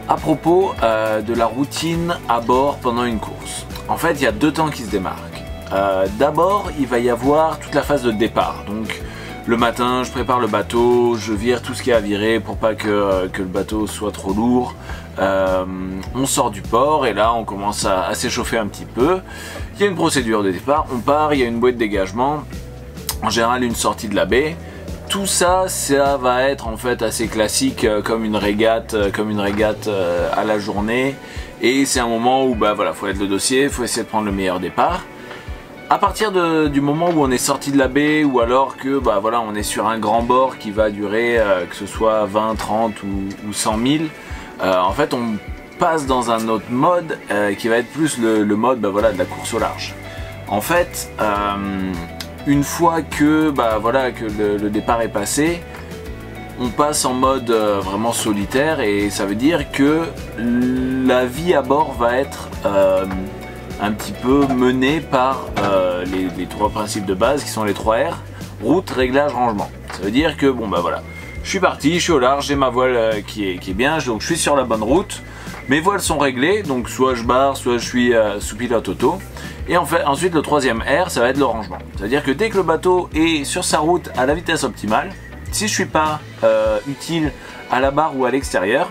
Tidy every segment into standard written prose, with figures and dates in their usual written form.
À propos de la routine à bord pendant une course. En fait, il y a deux temps qui se démarquent. D'abord, il va y avoir toute la phase de départ. Donc, le matin, je prépare le bateau, je vire tout ce qui est à virer pour pas que le bateau soit trop lourd. On sort du port et là, on commence à s'échauffer un petit peu. Il y a une procédure de départ, on part, il y a une bouée de dégagement. En général, une sortie de la baie. Tout ça, ça va être en fait assez classique comme une régate à la journée. Et c'est un moment où voilà, faut être le dossier, il faut essayer de prendre le meilleur départ. À partir du moment où on est sorti de la baie ou alors que voilà, on est sur un grand bord qui va durer que ce soit 20, 30 ou 100 000, en fait on passe dans un autre mode qui va être plus le mode voilà, de la course au large. En fait, une fois que, que le départ est passé, on passe en mode vraiment solitaire et ça veut dire que la vie à bord va être un petit peu menée par les trois principes de base qui sont les 3 R, route, réglage, rangement. Ça veut dire que voilà, je suis parti, je suis au large, j'ai ma voile qui est bien, donc je suis sur la bonne route, mes voiles sont réglées, donc soit je barre, soit je suis sous pilote auto. Et ensuite le troisième R, ça va être le rangement. C'est-à-dire que dès que le bateau est sur sa route à la vitesse optimale, si je ne suis pas utile à la barre ou à l'extérieur,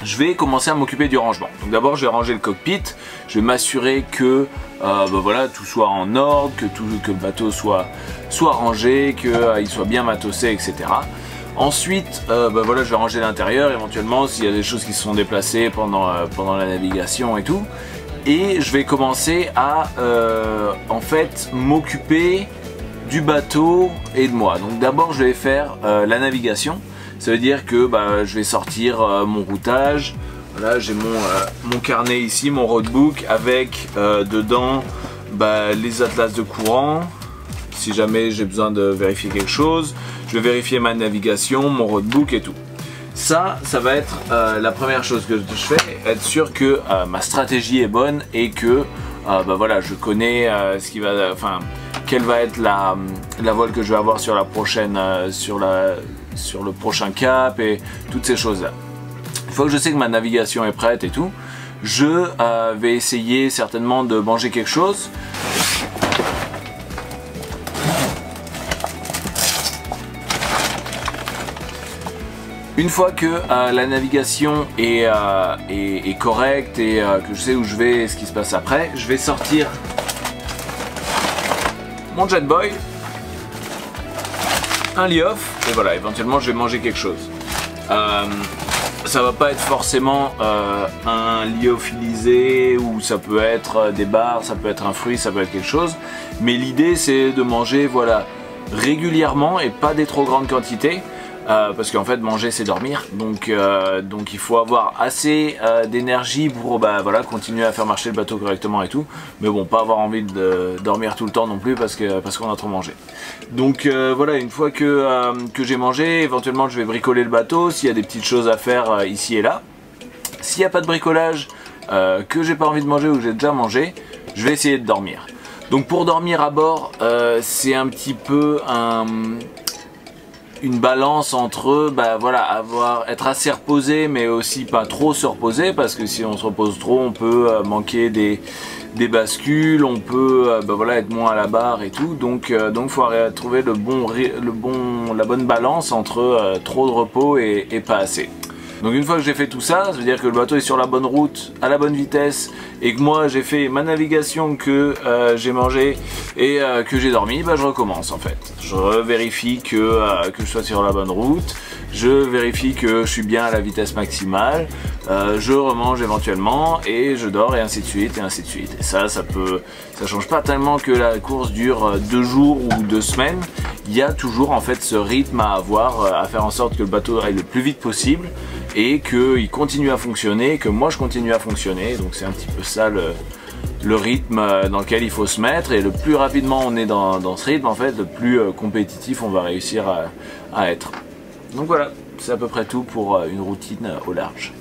je vais commencer à m'occuper du rangement. Donc d'abord je vais ranger le cockpit, je vais m'assurer que voilà, tout soit en ordre, que le bateau soit rangé, qu'il soit bien matossé, etc. Ensuite, voilà, je vais ranger l'intérieur, éventuellement s'il y a des choses qui se sont déplacées pendant la navigation et tout. Et je vais commencer à en fait m'occuper du bateau et de moi. Donc d'abord je vais faire la navigation. Ça veut dire que je vais sortir mon routage. Voilà, j'ai mon carnet ici, mon roadbook avec dedans les atlas de courant. Si jamais j'ai besoin de vérifier quelque chose, je vais vérifier ma navigation, mon roadbook et tout. Ça va être la première chose que je fais, être sûr que ma stratégie est bonne et que voilà, je connais quelle va être la voile que je vais avoir sur la prochaine, sur le prochain cap et toutes ces choses là. Une fois que je sais que ma navigation est prête et tout, je vais essayer certainement de manger quelque chose. Une fois que la navigation est correcte et que je sais où je vais et ce qui se passe après, je vais sortir mon Jetboil, un Lee-Off et voilà, éventuellement je vais manger quelque chose. Ça va pas être forcément un lyophilisé ou ça peut être des barres, ça peut être un fruit, ça peut être quelque chose. Mais l'idée c'est de manger voilà, régulièrement et pas des trop grandes quantités. Parce qu'en fait manger c'est dormir, donc il faut avoir assez d'énergie pour voilà, continuer à faire marcher le bateau correctement et tout, mais bon, pas avoir envie de dormir tout le temps non plus parce qu'on a trop mangé. Donc voilà, une fois que j'ai mangé, éventuellement je vais bricoler le bateau s'il y a des petites choses à faire ici et là. S'il n'y a pas de bricolage, que j'ai pas envie de manger ou que j'ai déjà mangé, je vais essayer de dormir. Donc pour dormir à bord, c'est un petit peu une balance entre voilà, être assez reposé mais aussi pas trop se reposer, parce que si on se repose trop on peut manquer des bascules, on peut voilà, être moins à la barre et tout, donc faut trouver la bonne balance entre trop de repos et pas assez. Donc une fois que j'ai fait tout ça, ça veut dire que le bateau est sur la bonne route, à la bonne vitesse, et que moi j'ai fait ma navigation, que j'ai mangé et que j'ai dormi, je recommence en fait. Je vérifie que je sois sur la bonne route, je vérifie que je suis bien à la vitesse maximale, je remange éventuellement et je dors et ainsi de suite et ainsi de suite. Et ça change pas tellement que la course dure 2 jours ou 2 semaines. Il y a toujours en fait ce rythme à avoir, à faire en sorte que le bateau aille le plus vite possible et qu'il continue à fonctionner, que moi je continue à fonctionner. Donc c'est un petit peu ça le rythme dans lequel il faut se mettre, et le plus rapidement on est dans ce rythme en fait, le plus compétitif on va réussir à être. Donc voilà, c'est à peu près tout pour une routine au large.